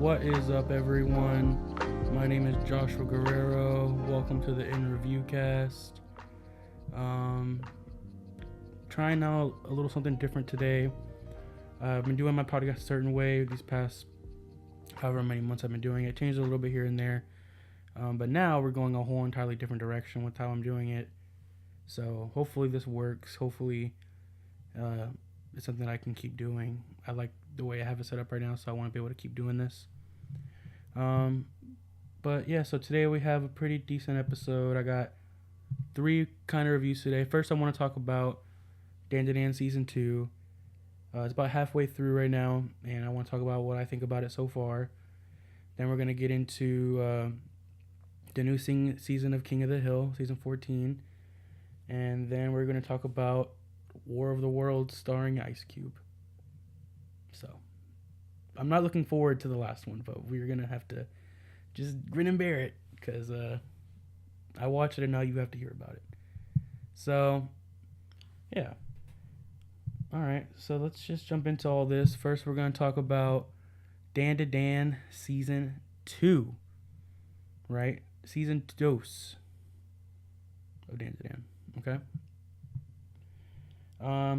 What is up, everyone? My name is Joshua Guerrero. Welcome to the In Review Cast. Trying out a little something different today. I've been doing my podcast a certain way these past however many months I've been doing it. Changed a little bit here and there. But now we're going a whole entirely different direction with how I'm doing it. So hopefully this works. Hopefully it's something I can keep doing. I like the way I have it set up right now, so I want to be able to keep doing this. But yeah, so today we have a pretty decent episode. I got 3 kind of reviews today. First, I want to talk about DadaDan Season 2. It's about halfway through right now, and I want to talk about what I think about it so far. Then we're going to get into the new season of King of the Hill, Season 14. And then we're going to talk about War of the Worlds starring Ice Cube. So, I'm not looking forward to the last one, but we're going to have to just grin and bear it, because I watched it and now you have to hear about it. So, yeah. Alright, so let's just jump into all this. First, we're going to talk about DadaDan Season 2. Right? Season 2 of DadaDan. Okay?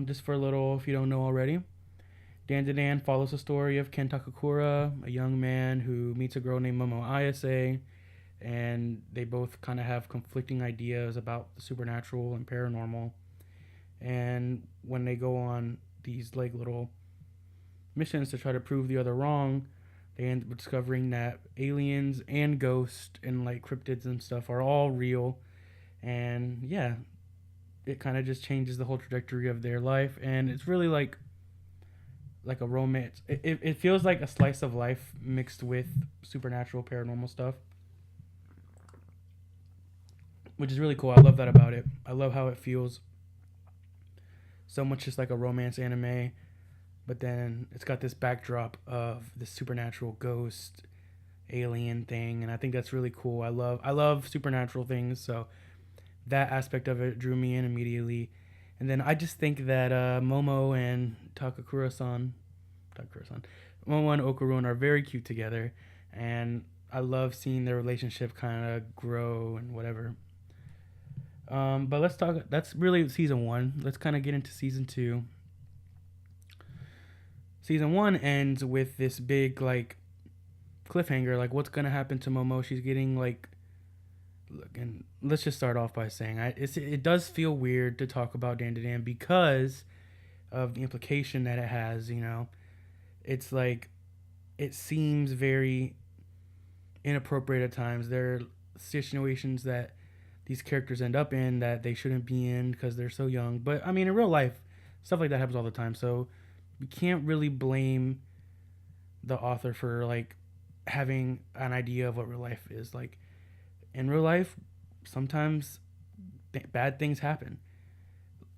Just for a little, if you don't know already, DadaDan follows the story of Ken Takakura, a young man who meets a girl named Momo Ayase, and they both kind of have conflicting ideas about the supernatural and paranormal. And when they go on these like little missions to try to prove the other wrong, they end up discovering that aliens and ghosts and like cryptids and stuff are all real. And yeah, it kind of just changes the whole trajectory of their life, and it's really like a romance. It feels like a slice of life mixed with supernatural paranormal stuff, which is really cool. I love that about it. I love how it feels so much just like a romance anime, but then it's got this backdrop of the supernatural ghost alien thing, and I think that's really cool. I love supernatural things, so that aspect of it drew me in immediately. And then I just think that Momo and Momo and Okarun are very cute together, and I love seeing their relationship kind of grow and whatever. But let's talk. That's really season 1. Let's kind of get into season 2. Season 1 ends with this big like cliffhanger. Like, what's gonna happen to Momo? She's getting like. Look, and let's just start off by saying it does feel weird to talk about DadaDan because of the implication that it has. You know, it's like it seems very inappropriate at times. There are situations that these characters end up in that they shouldn't be in because they're so young. But I mean, in real life, stuff like that happens all the time. So we can't really blame the author for like having an idea of what real life is. Like in real life, sometimes bad things happen.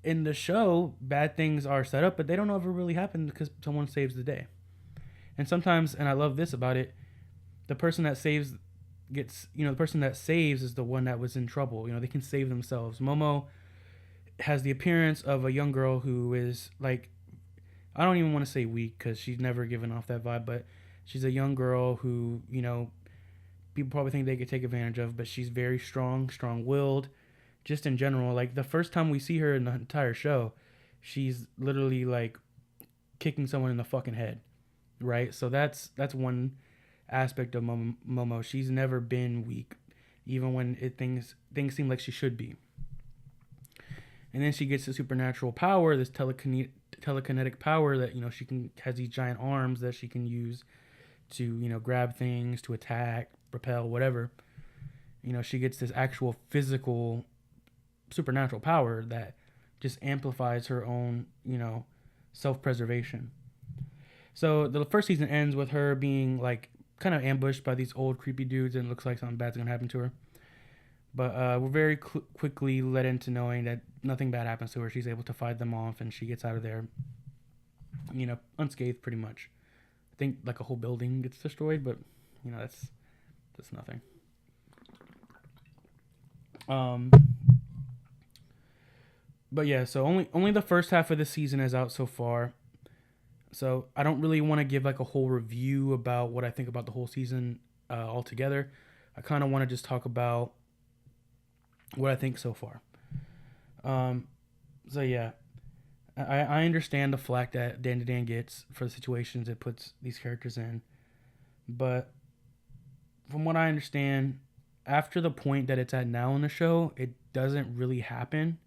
In the show, bad things are set up, but they don't ever really happen because someone saves the day. And sometimes, and I love this about it, the person that saves is the one that was in trouble. You know, they can save themselves. Momo has the appearance of a young girl who is like, I don't even want to say weak because she's never given off that vibe, but she's a young girl who, you know, people probably think they could take advantage of, but she's very strong-willed. Just in general, like the first time we see her in the entire show, she's literally like kicking someone in the fucking head, right? So that's one aspect of Momo. She's never been weak, even when things seem like she should be. And then she gets the supernatural power, this telekinetic power that, you know, has these giant arms that she can use to, you know, grab things, to attack, repel, whatever. You know, she gets this actual physical supernatural power that just amplifies her own, you know, self-preservation. So the first season ends with her being like kind of ambushed by these old creepy dudes, and it looks like something bad's gonna happen to her. But we're very quickly led into knowing that nothing bad happens to her. She's able to fight them off, and she gets out of there, you know, unscathed pretty much. I think like a whole building gets destroyed, but you know, that's nothing. But yeah, so only the first half of the season is out so far. So I don't really want to give like a whole review about what I think about the whole season altogether. I kind of want to just talk about what I think so far. Um, so yeah, I understand the flack that DadaDan gets for the situations it puts these characters in, but from what I understand, after the point that it's at now in the show, it doesn't really happen.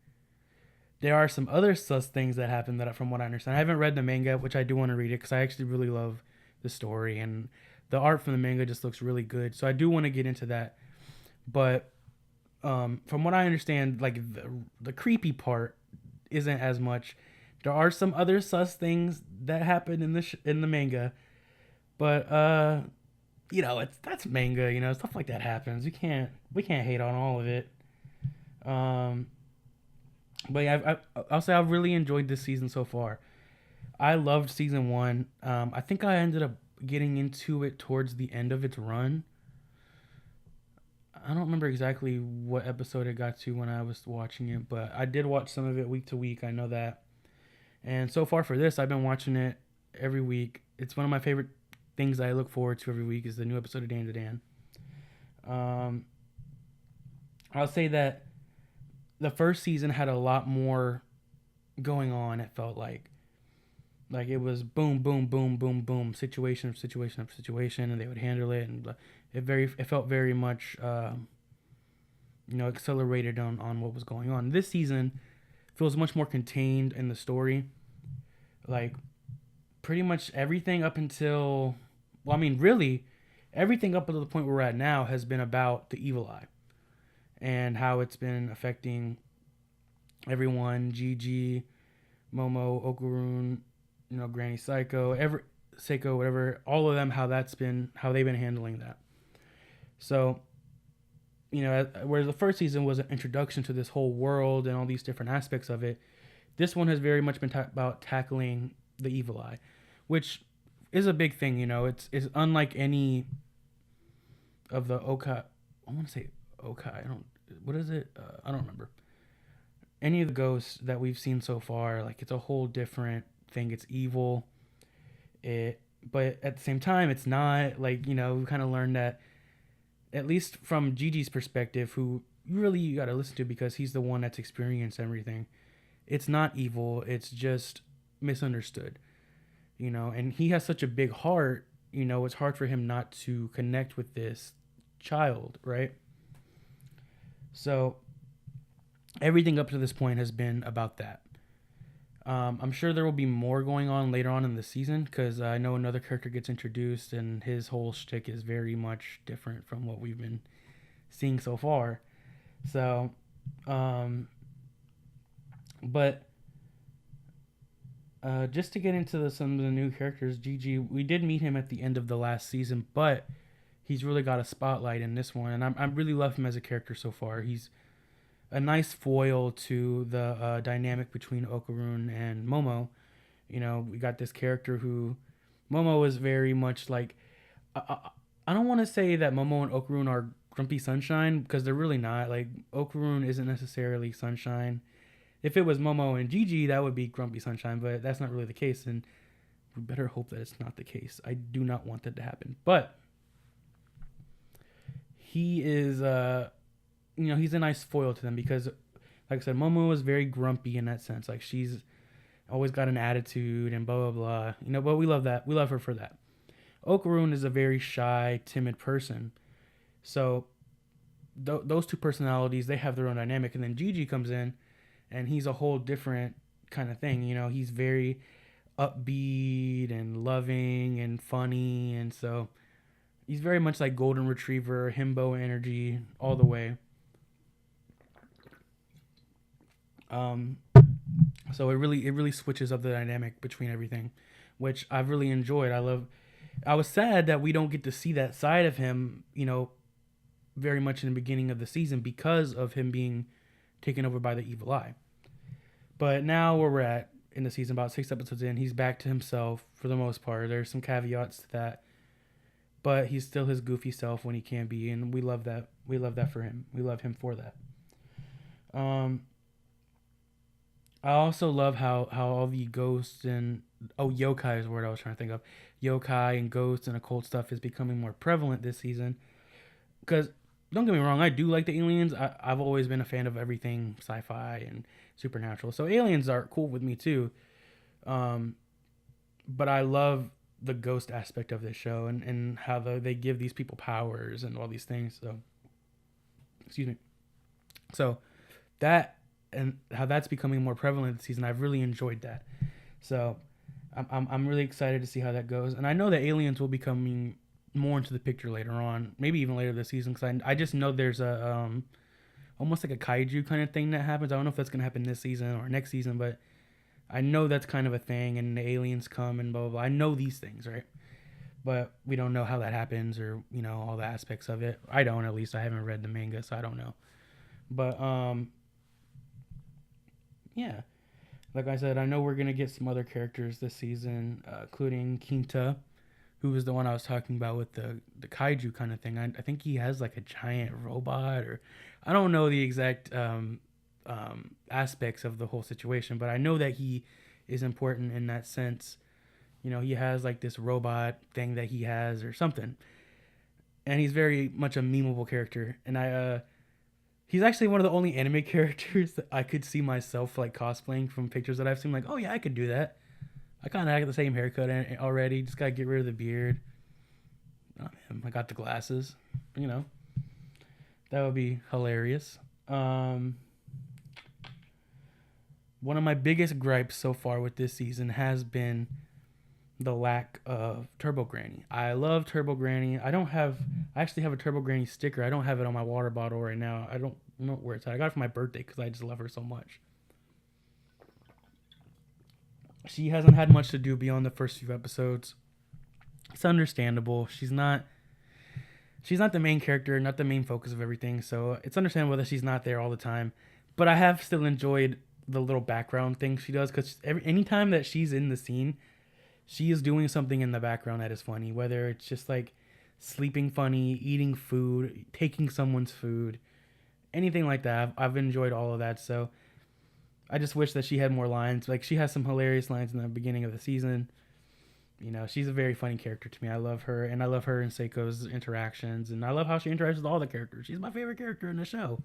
There are some other sus things that happen that, from what I understand, I haven't read the manga, which I do want to read it because I actually really love the story and the art from the manga just looks really good. So I do want to get into that. But from what I understand, like the creepy part isn't as much. There are some other sus things that happen in the manga, but that's manga. Stuff like that happens. We can't hate on all of it. Um, but yeah, I'll say I've really enjoyed this season so far. I loved season one. I think I ended up getting into it towards the end of its run. I don't remember exactly what episode it got to when I was watching it, but I did watch some of it week to week. I know that. And so far for this, I've been watching it every week. It's one of my favorite things I look forward to every week is the new episode of DadaDan. I'll say that the first season had a lot more going on. It felt like it was boom, boom, boom, boom, boom, situation of situation of situation, and they would handle it, and it felt very much accelerated on what was going on. This season feels much more contained in the story. Like pretty much everything up until, well, I mean, really, everything up until the point where we're at now has been about the evil eye and how it's been affecting everyone. Gigi, Momo, Okurun, Granny Seiko, whatever, all of them, how they've been handling that. So, whereas the first season was an introduction to this whole world and all these different aspects of it, this one has very much been about tackling the evil eye, which is a big thing. It's unlike any of the Okai. I want to say Okai. What is it? I don't remember. Any of the ghosts that we've seen so far, like it's a whole different thing. It's evil. But at the same time, it's not like, we kind of learned that, at least from Gigi's perspective, who you got to listen to because he's the one that's experienced everything. It's not evil. It's just misunderstood, and he has such a big heart, it's hard for him not to connect with this child, right? So everything up to this point has been about that. I'm sure there will be more going on later on in the season because I know another character gets introduced and his whole shtick is very much different from what we've been seeing so far. So, but just to get into some of the new characters, Gigi, we did meet him at the end of the last season, but he's really got a spotlight in this one, and I really love him as a character so far. He's a nice foil to the dynamic between Okurun and Momo. We got this character who Momo is very much like, I don't want to say that Momo and Okurun are grumpy sunshine because they're really not. Like Okurun isn't necessarily sunshine. If it was Momo and Gigi, that would be grumpy sunshine, but that's not really the case, and we better hope that it's not the case. I do not want that to happen. But he is he's a nice foil to them because, like I said, Momo is very grumpy in that sense. Like she's always got an attitude and blah, blah, blah. But we love that. We love her for that. Okurun is a very shy, timid person. So those two personalities, they have their own dynamic. And then Gigi comes in and he's a whole different kind of thing. He's very upbeat and loving and funny. And so he's very much like golden retriever, himbo energy all the way. So it really switches up the dynamic between everything, which I've really enjoyed. I was sad that we don't get to see that side of him, very much in the beginning of the season because of him being taken over by the evil eye. But now where we're at in the season, about 6 episodes in, he's back to himself for the most part. There's some caveats to that, but he's still his goofy self when he can be, and we love that. We love that for him. We love him for that. I also love how all the ghosts and yokai is the word I was trying to think of. Yokai and ghosts and occult stuff is becoming more prevalent this season. Because don't get me wrong, I do like the aliens. I've always been a fan of everything sci-fi and supernatural, so aliens are cool with me too. Um, but I love the ghost aspect of this show, and how they give these people powers and all these things. So, excuse me. So that, and how that's becoming more prevalent this season, I've really enjoyed that. So I'm really excited to see how that goes, and I know that aliens will be coming more into the picture later on, maybe even later this season, because I just know there's a almost like a kaiju kind of thing that happens. I don't know if that's gonna happen this season or next season, but I know that's kind of a thing, and the aliens come and blah blah blah. I know these things, right? But we don't know how that happens, or all the aspects of it. I don't, at least. I haven't read the manga, so I don't know. But yeah, like I said, I know we're gonna get some other characters this season, including Kinta, who was the one I was talking about with the kaiju kind of thing. I think he has like a giant robot, or I don't know the exact aspects of the whole situation, but I know that he is important in that sense. He has like this robot thing that he has or something, and he's very much a memeable character. And he's actually one of the only anime characters that I could see myself like cosplaying from pictures that I've seen. Like, oh yeah, I could do that. I kind of have the same haircut already. Just gotta get rid of the beard. Oh, man, I got the glasses. That would be hilarious. One of my biggest gripes so far with this season has been the lack of Turbo Granny. I love Turbo Granny. I actually have a Turbo Granny sticker. I don't have it on my water bottle right now. I don't know where it's at. I got it for my birthday because I just love her so much. She hasn't had much to do beyond the first few episodes. It's understandable. She's not the main character, not the main focus of everything, so it's understandable that she's not there all the time. But I have still enjoyed the little background thing she does, because anytime that she's in the scene, she is doing something in the background that is funny, whether it's just like sleeping funny, eating food, taking someone's food, anything like that. I've enjoyed all of that, so I just wish that she had more lines. Like, she has some hilarious lines in the beginning of the season. She's a very funny character to me. I love her, and I love her and Seiko's interactions, and I love how she interacts with all the characters. She's my favorite character in the show.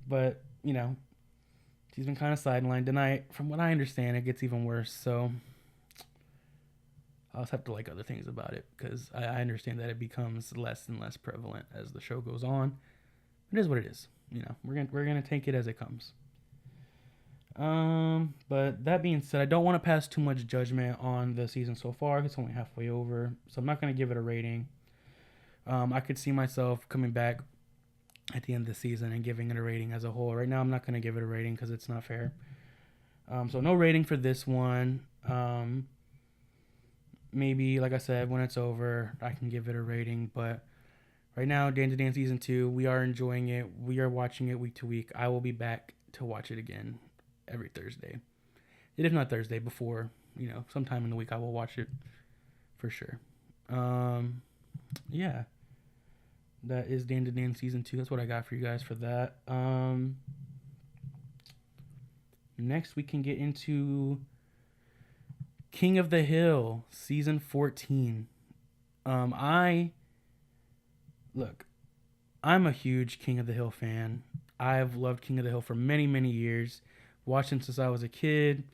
But, she's been kind of sidelined, and from what I understand, it gets even worse, so I'll just have to like other things about it, because I understand that it becomes less and less prevalent as the show goes on. It is what it is. We're gonna take it as it comes. But that being said, I don't want to pass too much judgment on the season so far. It's only halfway over, so I'm not going to give it a rating. I could see myself coming back at the end of the season and giving it a rating as a whole. Right now, I'm not going to give it a rating because it's not fair. So no rating for this one. Maybe, like I said, when it's over, I can give it a rating. But right now, DadaDan Season 2, we are enjoying it. We are watching it week to week. I will be back to watch it again every Thursday. And if not Thursday, before, sometime in the week, I will watch it for sure. Yeah. That is DadaDan Season 2. That's what I got for you guys for that. Next, we can get into King of the Hill, Season 14. I'm a huge King of the Hill fan. I've loved King of the Hill for many, many years. Watched him since I was a kid.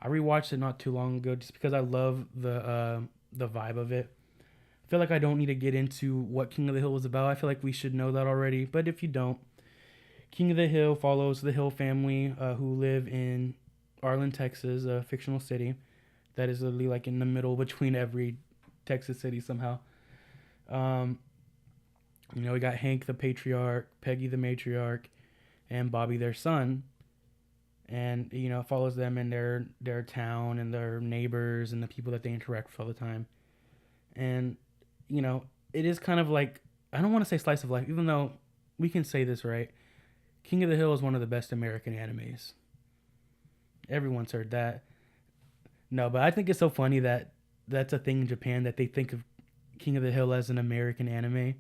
I rewatched it not too long ago just because I love the vibe of it. I feel like I don't need to get into what King of the Hill was about. I feel like we should know that already. But if you don't, King of the Hill follows the Hill family who live in Arlen, Texas, a fictional city that is literally like in the middle between every Texas city somehow. We got Hank the patriarch, Peggy the matriarch, and Bobby their son. And, it follows them in their town and their neighbors and the people that they interact with all the time. And, it is kind of like, I don't want to say slice of life, even though we can say this, right? King of the Hill is one of the best American animes. Everyone's heard that. No, but I think it's so funny that that's a thing in Japan, that they think of King of the Hill as an American anime.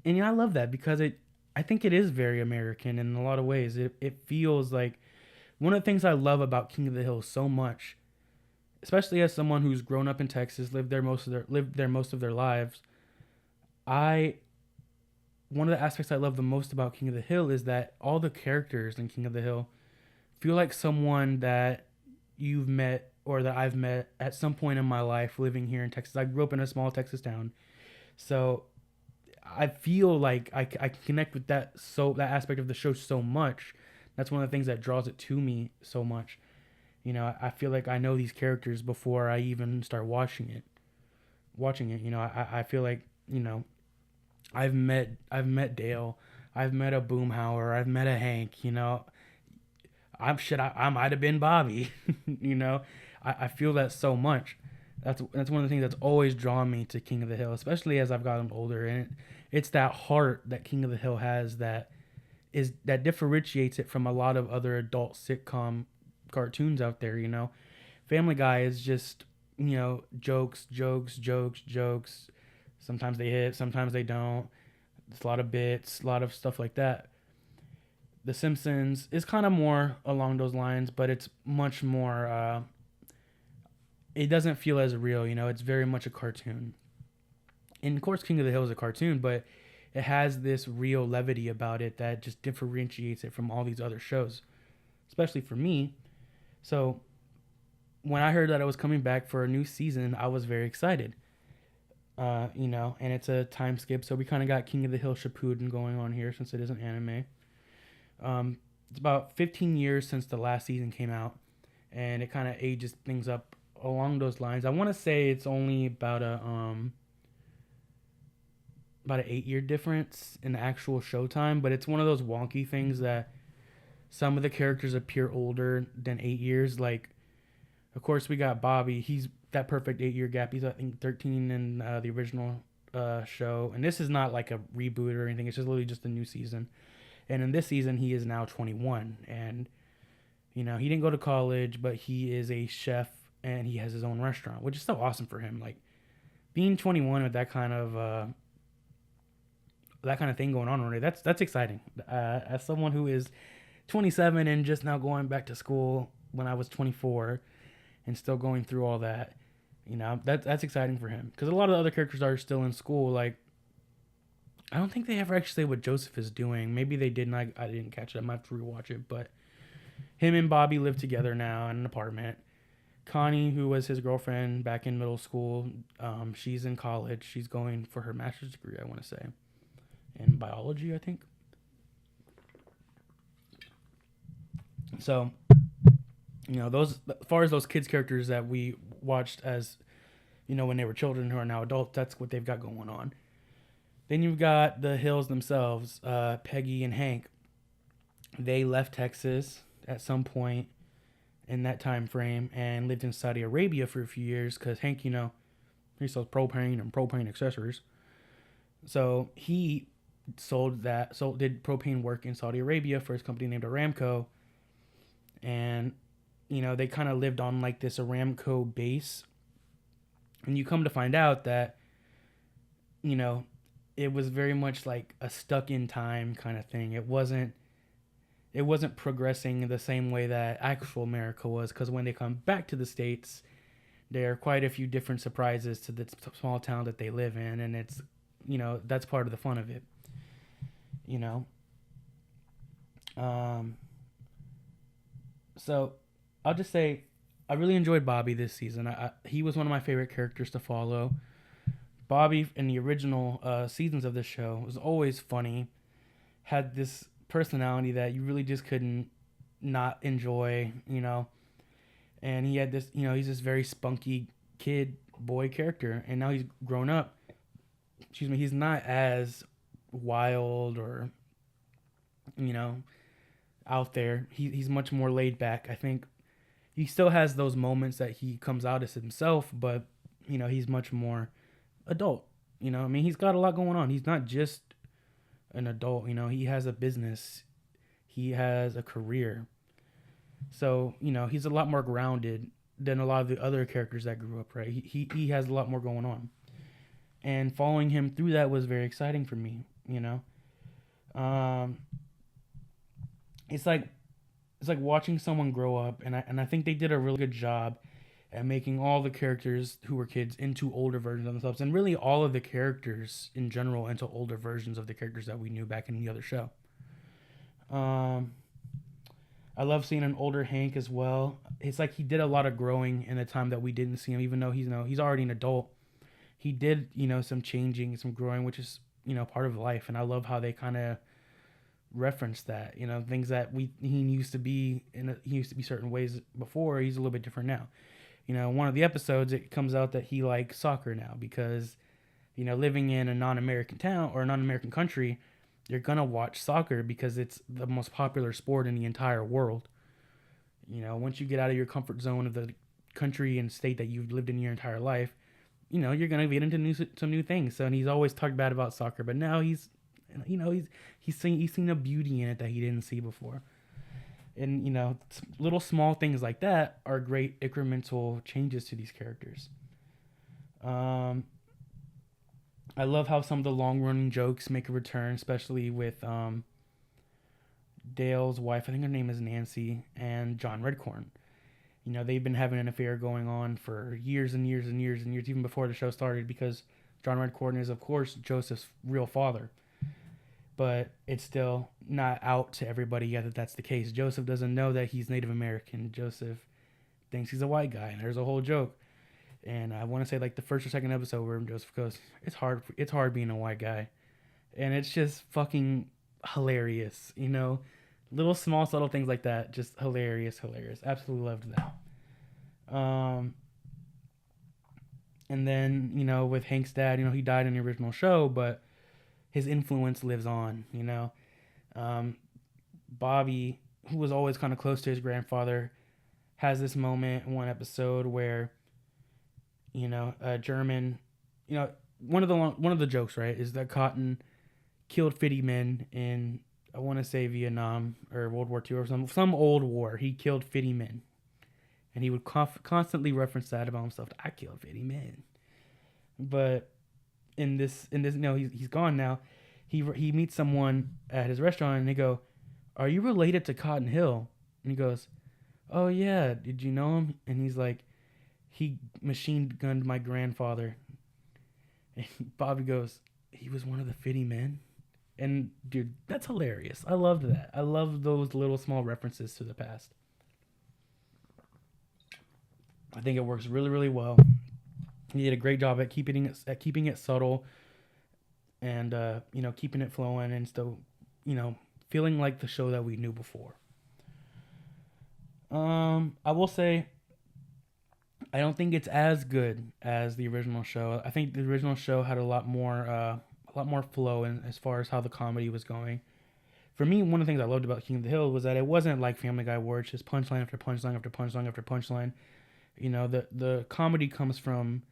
And I love that, because I think it is very American in a lot of ways. It feels like one of the things I love about King of the Hill so much especially as someone who's grown up in Texas, lived there most of their lives. I One of the aspects I love the most about King of the Hill is that all the characters in King of the Hill feel like someone that you've met or that I've met at some point in my life living here in Texas. I grew up in a small Texas town. So I feel like I can connect with that aspect of the show so much. That's one of the things that draws it to me so much. I feel like I know these characters before I even start watching it. I feel like, I've met Dale, I've met a Boomhauer, I've met a Hank. I might have been Bobby. I feel that so much. That's one of the things that's always drawn me to King of the Hill, especially as I've gotten older. And it's that heart that King of the Hill has that differentiates it from a lot of other adult sitcom cartoons out there. Family Guy is just jokes, jokes, jokes, jokes. Sometimes they hit, sometimes they don't. It's a lot of bits, a lot of stuff like that. The Simpsons is kind of more along those lines, but it's much more. It doesn't feel as real, It's very much a cartoon, and of course, King of the Hill is a cartoon, but it has this real levity about it that just differentiates it from all these other shows, especially for me. So, when I heard that I was coming back for a new season, I was very excited. And it's a time skip, so we kind of got King of the Hill Shippuden going on here since it is an anime. It's about 15 years since the last season came out, and it kind of ages things up along those lines. I want to say it's only about an 8-year difference in the actual showtime, but it's one of those wonky things that some of the characters appear older than 8 years. Like, of course, we got Bobby. He's that perfect 8-year gap. He's, I think, 13 in the original show, and this is not like a reboot or anything. It's just literally just a new season. And in this season, he is now 21, and he didn't go to college, but he is a chef and he has his own restaurant, which is so awesome for him. Like, being 21 with that kind of thing going on already, that's exciting. As someone who is 27 and just now going back to school when I was 24 and still going through all that, that's exciting for him, because a lot of the other characters are still in school. Like, I don't think they ever actually say what Joseph is doing. Maybe they did, and I didn't catch it. I might have to rewatch it. But him and Bobby live together now in an apartment. Connie, who was his girlfriend back in middle school, she's in college. She's going for her master's degree, I want to say, in biology, I think. So, those, as far as those kids characters that we watched as, when they were children who are now adults, that's what they've got going on. Then you've got the Hills themselves, Peggy and Hank. They left Texas at some point in that time frame and lived in Saudi Arabia for a few years, because Hank, he sells propane and propane accessories. So he did propane work in Saudi Arabia for his company named Aramco. And, they kind of lived on like this Aramco base. And you come to find out that, it was very much like a stuck in time kind of thing. It wasn't progressing the same way that actual America was, because when they come back to the States, there are quite a few different surprises to the small town that they live in, and it's, that's part of the fun of it. So I'll just say I really enjoyed Bobby this season. He was one of my favorite characters to follow. Bobby in the original seasons of this show was always funny, had this personality that you really just couldn't not enjoy, and he had this, he's this very spunky boy character, and now he's grown up. He's not as wild or, out there. He's much more laid back. I think he still has those moments that he comes out as himself, but, he's much more adult. He's got a lot going on. He's not just an adult. He has a business, he has a career. So, he's a lot more grounded than a lot of the other characters that grew up, right? He has a lot more going on, and following him through that was very exciting for me. It's like watching someone grow up, and I think they did a really good job and making all the characters who were kids into older versions of themselves, and really all of the characters in general into older versions of the characters that we knew back in the other show. I love seeing an older Hank as well. It's like he did a lot of growing in the time that we didn't see him, even though he's already an adult. He did some changing, some growing, which is part of life, and I love how they kind of reference that. Things that he used to be he used to be certain ways before. He's a little bit different now. One of the episodes, it comes out that he likes soccer now because living in a non-American town or a non-American country, you're gonna watch soccer because it's the most popular sport in the entire world. Once you get out of your comfort zone of the country and state that you've lived in your entire life, you're gonna get into some new things. So, and he's always talked bad about soccer, but now he's seen a beauty in it that he didn't see before. And little small things like that are great incremental changes to these characters. I love how some of the long-running jokes make a return, especially with Dale's wife. I think her name is Nancy, and John Redcorn. They've been having an affair going on for years and years and years and years, even before the show started, because John Redcorn is, of course, Joseph's real father. But it's still not out to everybody yet that that's the case. Joseph doesn't know that he's Native American. Joseph thinks he's a white guy, and there's a whole joke. And I want to say like the first or second episode where Joseph goes, it's hard being a white guy. And it's just fucking hilarious, little small subtle things like that. Just hilarious. Absolutely loved that. And then, with Hank's dad, he died in the original show, but his influence lives on, Bobby, who was always kind of close to his grandfather, has this moment in one episode where German, one of the jokes, right, is that Cotton killed 50 men in, I want to say Vietnam or World War II or some old war. He killed 50 men, and he would constantly reference that about himself. I killed 50 men, but in this, he's gone now. He meets someone at his restaurant, and they go, "Are you related to Cotton Hill?" And he goes, "Oh yeah, did you know him?" And he's like, "He machine gunned my grandfather." And Bobby goes, "He was one of the 50 men?" And dude, that's hilarious. I loved that. I love those little small references to the past. I think it works really, really well. He did a great job at keeping it subtle, and keeping it flowing, and still, feeling like the show that we knew before. I will say, I don't think it's as good as the original show. I think the original show had a lot more flow in as far as how the comedy was going. For me, one of the things I loved about King of the Hill was that it wasn't like Family Guy, where it's just punchline after punchline after punchline after punchline. The comedy comes from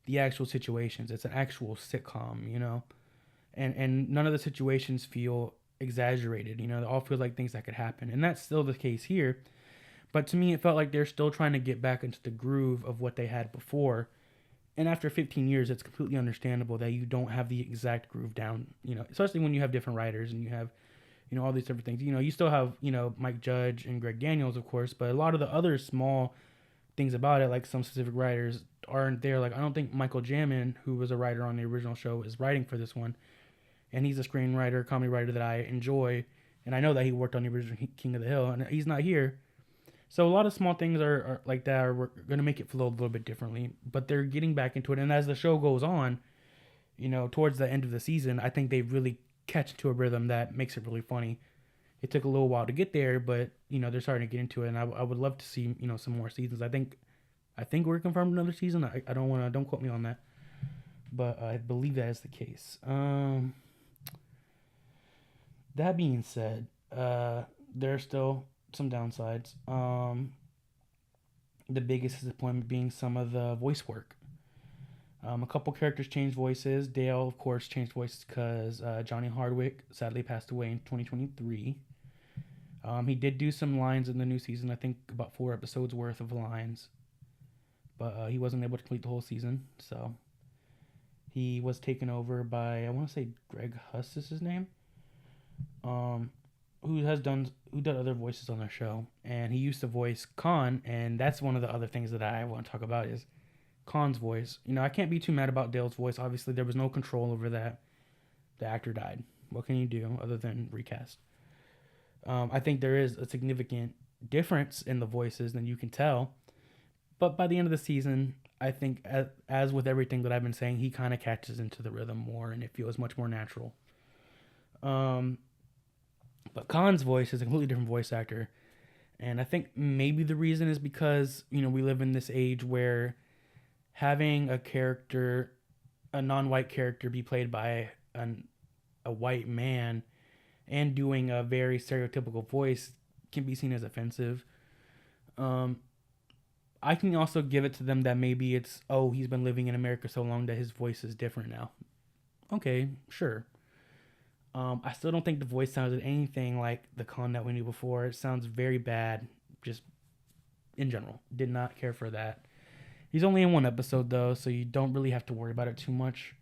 the actual situations. It's an actual sitcom, and none of the situations feel exaggerated. They all feel like things that could happen, and that's still the case here. But to me, it felt like they're still trying to get back into the groove of what they had before. And after 15 years, it's completely understandable that you don't have the exact groove down, especially when you have different writers and you have, all these different things. You still have, Mike Judge and Greg Daniels, of course, but a lot of the other small things about it, like some specific writers, aren't there. Like, I don't think Michael Jamin, who was a writer on the original show, is writing for this one. And he's a screenwriter, comedy writer that I enjoy. And I know that he worked on the original King of the Hill, and he's not here. So a lot of small things are like that are going to make it flow a little bit differently. But they're getting back into it. And as the show goes on, towards the end of the season, I think they really catch to a rhythm that makes it really funny. It took a little while to get there, but, they're starting to get into it. And I would love to see, some more seasons. I think we're confirmed another season. I don't quote me on that. But I believe that is the case. That being said, there are still some downsides. The biggest disappointment being some of the voice work. A couple characters changed voices. Dale, of course, changed voices because Johnny Hardwick sadly passed away in 2023. He did do some lines in the new season. I think about 4 episodes worth of lines. But he wasn't able to complete the whole season. So he was taken over by, I want to say Greg Huss is his name. who did other voices on the show, and he used to voice Khan, and that's one of the other things that I want to talk about is Khan's voice. I can't be too mad about Dale's voice. Obviously, there was no control over that. The actor died. What can you do other than recast? I think there is a significant difference in the voices, and you can tell. But by the end of the season, I think, as with everything that I've been saying, he kind of catches into the rhythm more, and it feels much more natural. But Khan's voice is a completely different voice actor. And I think maybe the reason is because, we live in this age where having a non-white character be played by a white man and doing a very stereotypical voice can be seen as offensive. I can also give it to them that maybe it's, he's been living in America so long that his voice is different now. Okay, sure. I still don't think the voice sounded anything like the Khan that we knew before. It sounds very bad, just in general. Did not care for that. He's only in one episode, though, so you don't really have to worry about it too much.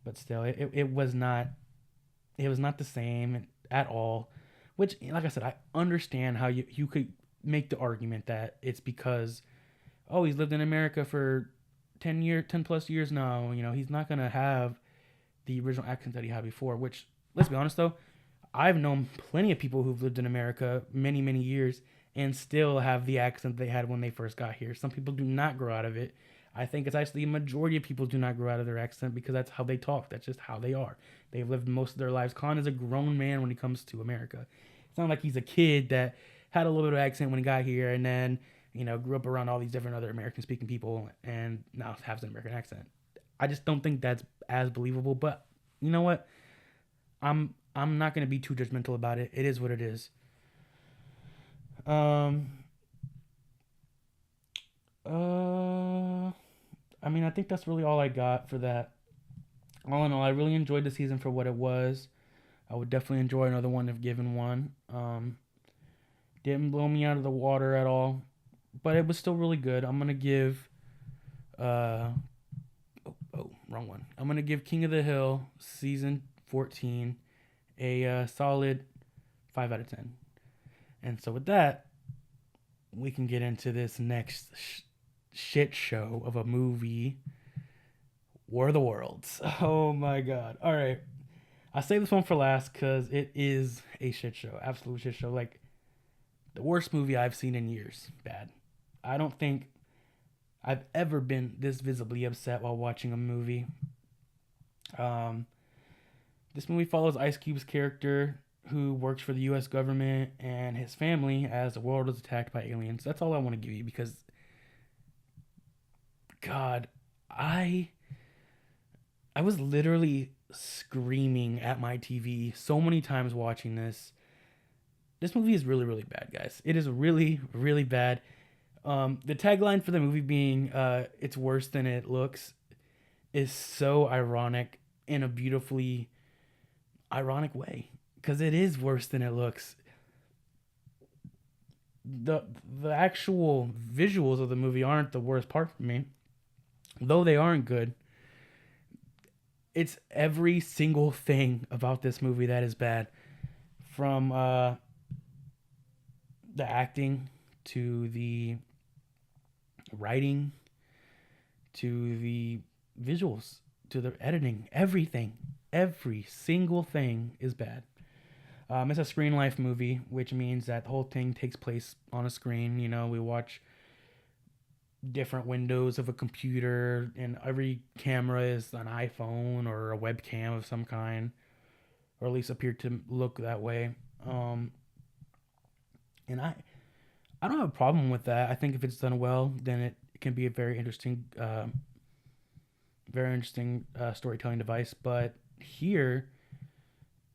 But still, it was not the same at all. Which, like I said, I understand how you could make the argument that it's because, he's lived in America for 10 plus years now. He's not going to have the original accent that he had before, which, let's be honest though, I've known plenty of people who've lived in America many, many years and still have the accent they had when they first got here. Some people do not grow out of it. I think it's actually a majority of people do not grow out of their accent because that's how they talk. That's just how they are. They've lived most of their lives. Khan is a grown man when he comes to America. It's not like he's a kid that had a little bit of accent when he got here and then, grew up around all these different other American-speaking people and now has an American accent. I just don't think that's as believable, but you know what? I'm not going to be too judgmental about it. It is what it is. I think that's really all I got for that. All in all, I really enjoyed the season for what it was. I would definitely enjoy another one if given one. Didn't blow me out of the water at all, but it was still really good. I'm going to give wrong one. I'm going to give King of the Hill season 14 a solid 5 out of 10. And so with that, we can get into this next shit show of a movie, War of the Worlds. Oh my god. All right. I saved this one for last because it is a shit show. Absolute shit show. Like, the worst movie I've seen in years. Bad. I don't think I've ever been this visibly upset while watching a movie. This movie follows Ice Cube's character who works for the U.S. government and his family as the world is attacked by aliens. That's all I want to give you because, God, I was literally screaming at my TV so many times watching this. This movie is really, really bad, guys. It is really, really bad. The tagline for the movie being "It's worse than it looks" is so ironic in a beautifully ironic way because it is worse than it looks. The actual visuals of the movie aren't the worst part for me, though they aren't good. It's every single thing about this movie that is bad, from the acting to the writing to the visuals to the editing. Every single thing is bad. It's a screen life movie, which means that the whole thing takes place on a screen. We watch different windows of a computer, and every camera is an iPhone or a webcam of some kind, or at least appear to look that way. And I don't have a problem with that. I think if it's done well, then it can be a very interesting storytelling device. But here,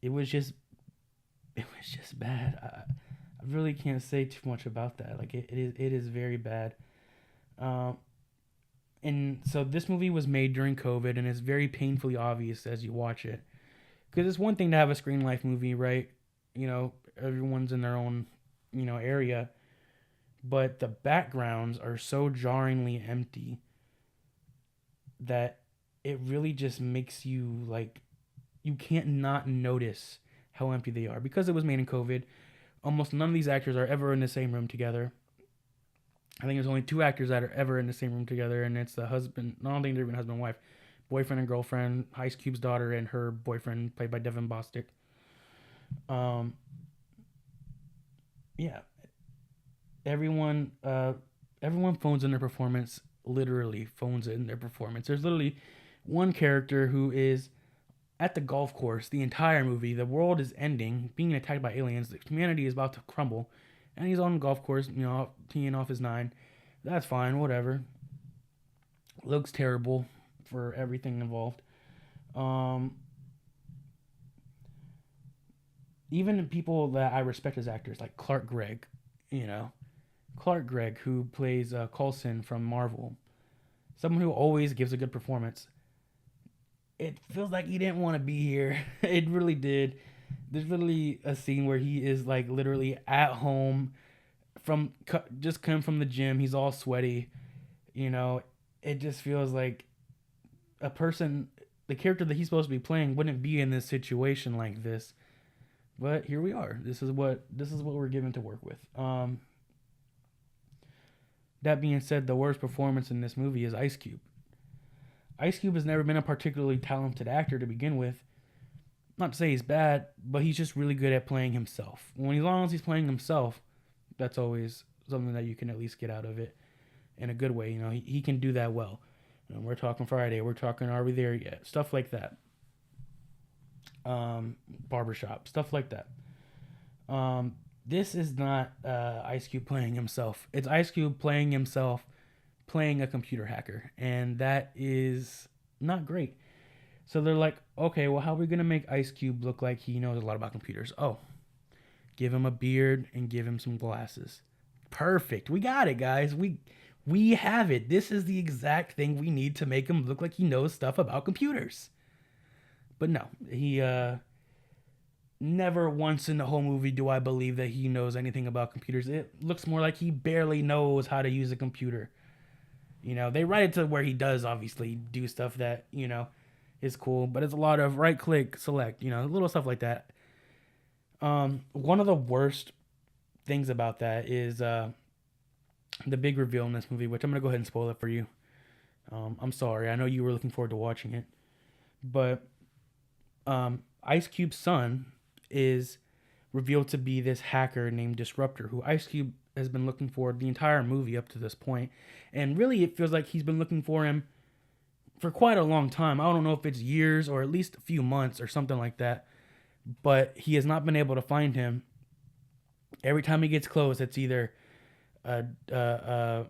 it was just bad. I really can't say too much about that. Like it is very bad. And so this movie was made during COVID, and it's very painfully obvious as you watch it. Because it's one thing to have a screen life movie, right? Everyone's in their own, area. But the backgrounds are so jarringly empty that it really just makes you, like, you can't not notice how empty they are. Because it was made in COVID, almost none of these actors are ever in the same room together. I think there's only 2 actors that are ever in the same room together, and it's the husband. I don't think they're even husband and wife, boyfriend and girlfriend, Ice Cube's daughter and her boyfriend, played by Devin Bostic. Yeah, everyone, everyone phones in their performance. Literally phones in their performance. There's literally one character who is at the golf course the entire movie. The world is ending, being attacked by aliens. The humanity is about to crumble, and he's on the golf course, teeing off his 9. That's fine, whatever. Looks terrible for everything involved. Even people that I respect as actors, like Clark Gregg, who plays Coulson from Marvel, someone who always gives a good performance. It feels like he didn't want to be here. It really did. There's literally a scene where he is like literally at home, just come from the gym. He's all sweaty. It just feels like a person, the character that he's supposed to be playing, wouldn't be in this situation like this. But here we are. This is what we're given to work with. That being said, the worst performance in this movie is Ice Cube. Ice Cube has never been a particularly talented actor to begin with. Not to say he's bad, but he's just really good at playing himself. As long as he's playing himself, that's always something that you can at least get out of it in a good way. He can do that well. We're talking Friday. We're talking Are We There Yet? Stuff like that. Barbershop. Stuff like that. This is not Ice Cube playing himself. It's Ice Cube playing himself, playing a computer hacker. And that is not great. So they're like, okay, well, how are we going to make Ice Cube look like he knows a lot about computers? Oh, give him a beard and give him some glasses. Perfect. We got it, guys. We have it. This is the exact thing we need to make him look like he knows stuff about computers. But no, he never once in the whole movie do I believe that he knows anything about computers. It looks more like he barely knows how to use a computer. They write it to where he does obviously do stuff that, is cool, but it's a lot of right click, select, little stuff like that. One of the worst things about that is the big reveal in this movie, which I'm going to go ahead and spoil it for you. I'm sorry. I know you were looking forward to watching it, but Ice Cube's son is revealed to be this hacker named Disruptor, who Ice Cube has been looking for the entire movie up to this point. And really, it feels like he's been looking for him for quite a long time. I don't know if it's years or at least a few months or something like that, but he has not been able to find him. Every time he gets close, it's either a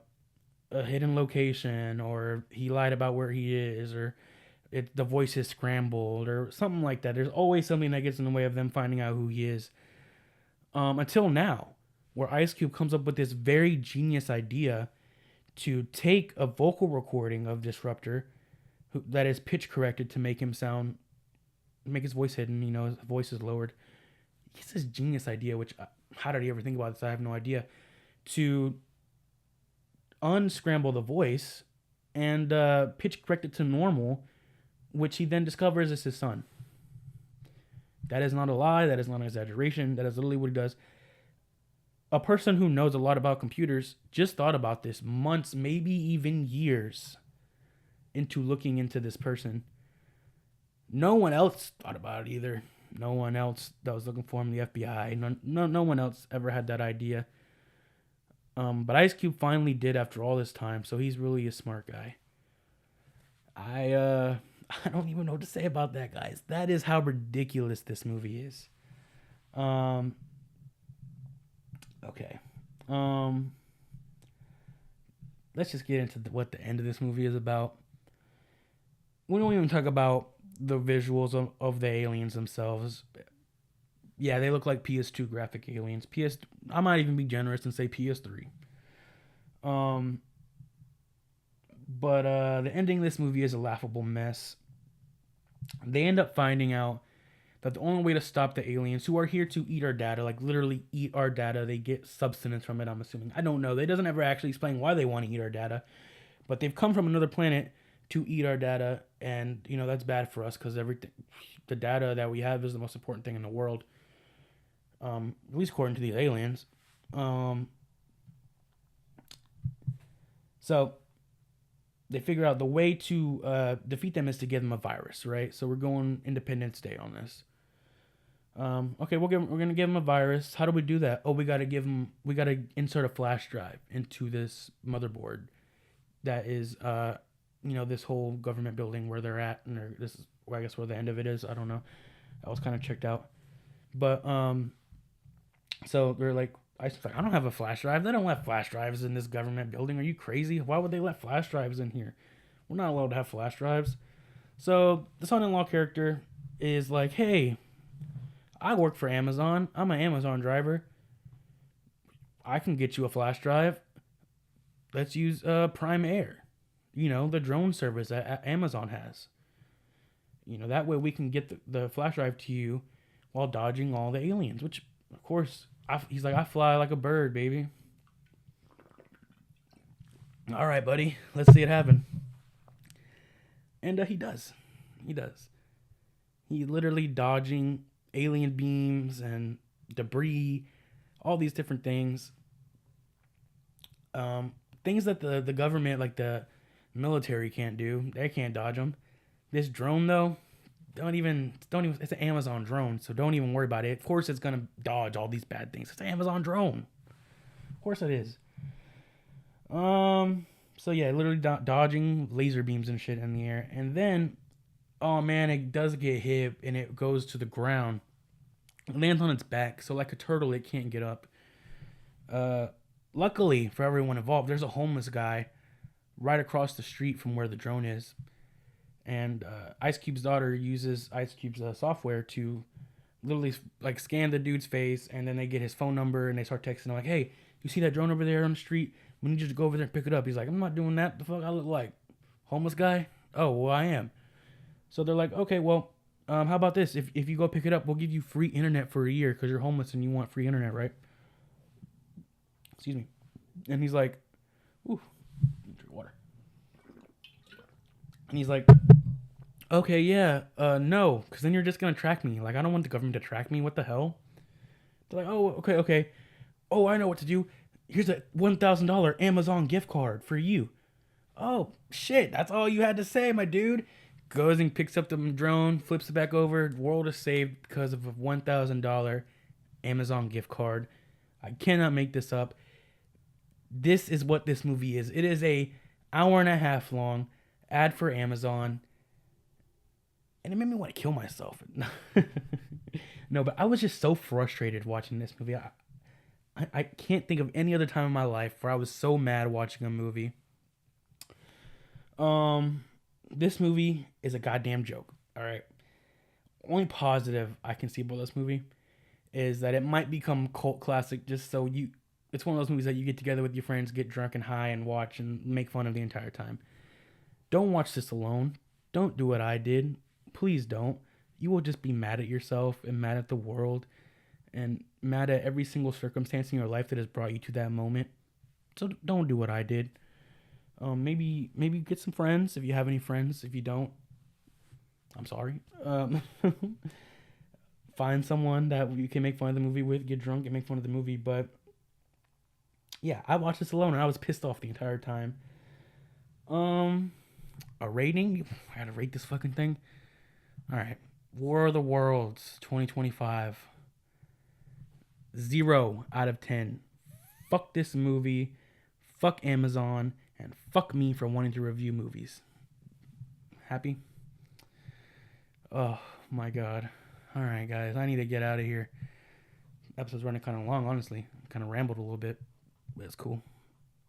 hidden location, or he lied about where he is, or the voice is scrambled, or something like that. There's always something that gets in the way of them finding out who he is. Until now, where Ice Cube comes up with this very genius idea to take a vocal recording of Disruptor that is pitch corrected to make him sound, make his voice hidden, his voice is lowered. It's this genius idea, which, how did he ever think about this? I have no idea. To unscramble the voice and pitch correct it to normal, which he then discovers is his son. That is not a lie. That is not an exaggeration. That is literally what he does. A person who knows a lot about computers just thought about this months, maybe even years into looking into this person. No one else thought about it either. No one else that was looking for him, the FBI. No one else ever had that idea. But Ice Cube finally did after all this time, so he's really a smart guy. I don't even know what to say about that, guys. That is how ridiculous this movie is. Okay. Let's just get into what the end of this movie is about. We don't even talk about the visuals of the aliens themselves. Yeah, they look like PS2 graphic aliens. I might even be generous and say PS3. But the ending of this movie is a laughable mess. They end up finding out that the only way to stop the aliens, who are here to eat our data, like literally eat our data, they get substance from it, I'm assuming. I don't know. They doesn't ever actually explain why they want to eat our data. But they've come from another planet to eat our data, and that's bad for us because everything, the data that we have is the most important thing in the world. At least according to these aliens. So they figure out the way to defeat them is to give them a virus, right? So we're going Independence Day on this. Okay, we're gonna give them a virus. How do we do that? Oh, we gotta insert a flash drive into this motherboard. That is, this whole government building where they're at, and this is where I guess where the end of it is. I don't know. I was kind of checked out, but so they're like, I don't have a flash drive. They don't let flash drives in this government building. Are you crazy? Why would they let flash drives in here? We're not allowed to have flash drives. So the son-in-law character is like, hey, I work for Amazon. I'm an Amazon driver. I can get you a flash drive. Let's use Prime Air. The drone service that Amazon has. That way we can get the flash drive to you while dodging all the aliens, which, of course, he's like, I fly like a bird, baby. All right, buddy, let's see it happen. And he does. He literally dodging alien beams and debris, all these different things. Things that the government, like the military, can't do. They can't dodge them. This drone, though, don't even. It's an Amazon drone, so don't even worry about it. Of course, it's gonna dodge all these bad things. It's an Amazon drone. Of course, it is. So yeah, literally dodging laser beams and shit in the air, and then, oh man, it does get hit and it goes to the ground. It lands on its back, so like a turtle, it can't get up. Luckily for everyone involved, there's a homeless guy right across the street from where the drone is. And Ice Cube's daughter uses Ice Cube's software to literally like scan the dude's face, and then they get his phone number and they start texting him like, hey, you see that drone over there on the street? We need you to go over there and pick it up. He's like, I'm not doing that. The fuck I look like? Homeless guy? Oh, well, I am. So they're like, okay, well, how about this? If you go pick it up, we'll give you free internet for a year because you're homeless and you want free internet, right? Excuse me. And he's like, ooh, drink water. And he's like, okay, yeah, no, because then you're just going to track me. Like, I don't want the government to track me. What the hell? They're like, oh, okay. Oh, I know what to do. Here's a $1,000 Amazon gift card for you. Oh, shit, that's all you had to say, my dude. Goes and picks up the drone, flips it back over. World is saved because of a $1,000 Amazon gift card. I cannot make this up. This is what this movie is. It is a hour and a half long ad for Amazon. And it made me want to kill myself. No, but I was just so frustrated watching this movie. I can't think of any other time in my life where I was so mad watching a movie. This movie is a goddamn joke. All right. Only positive I can see about this movie is that it might become cult classic just so it's one of those movies that you get together with your friends, get drunk and high and watch and make fun of the entire time. Don't watch this alone. Don't do what I did. Please don't. You will just be mad at yourself and mad at the world and mad at every single circumstance in your life that has brought you to that moment. So don't do what I did. Maybe get some friends if you have any friends. If you don't, I'm sorry. Find someone that you can make fun of the movie with, get drunk and make fun of the movie. But yeah, I watched this alone and I was pissed off the entire time. A rating? I gotta rate this fucking thing. All right, War of the Worlds 2025. 0 out of 10. Fuck this movie. Fuck Amazon. And fuck me for wanting to review movies. Happy? Oh my god. Alright guys, I need to get out of here. Episode's running kind of long, honestly. Kind of rambled a little bit. But it's cool.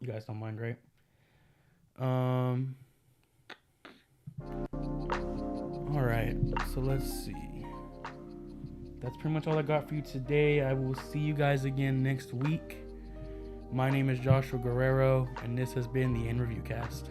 You guys don't mind, right? Alright, so let's see. That's pretty much all I got for you today. I will see you guys again next week. My name is Joshua Guerrero, and this has been the In Review Cast.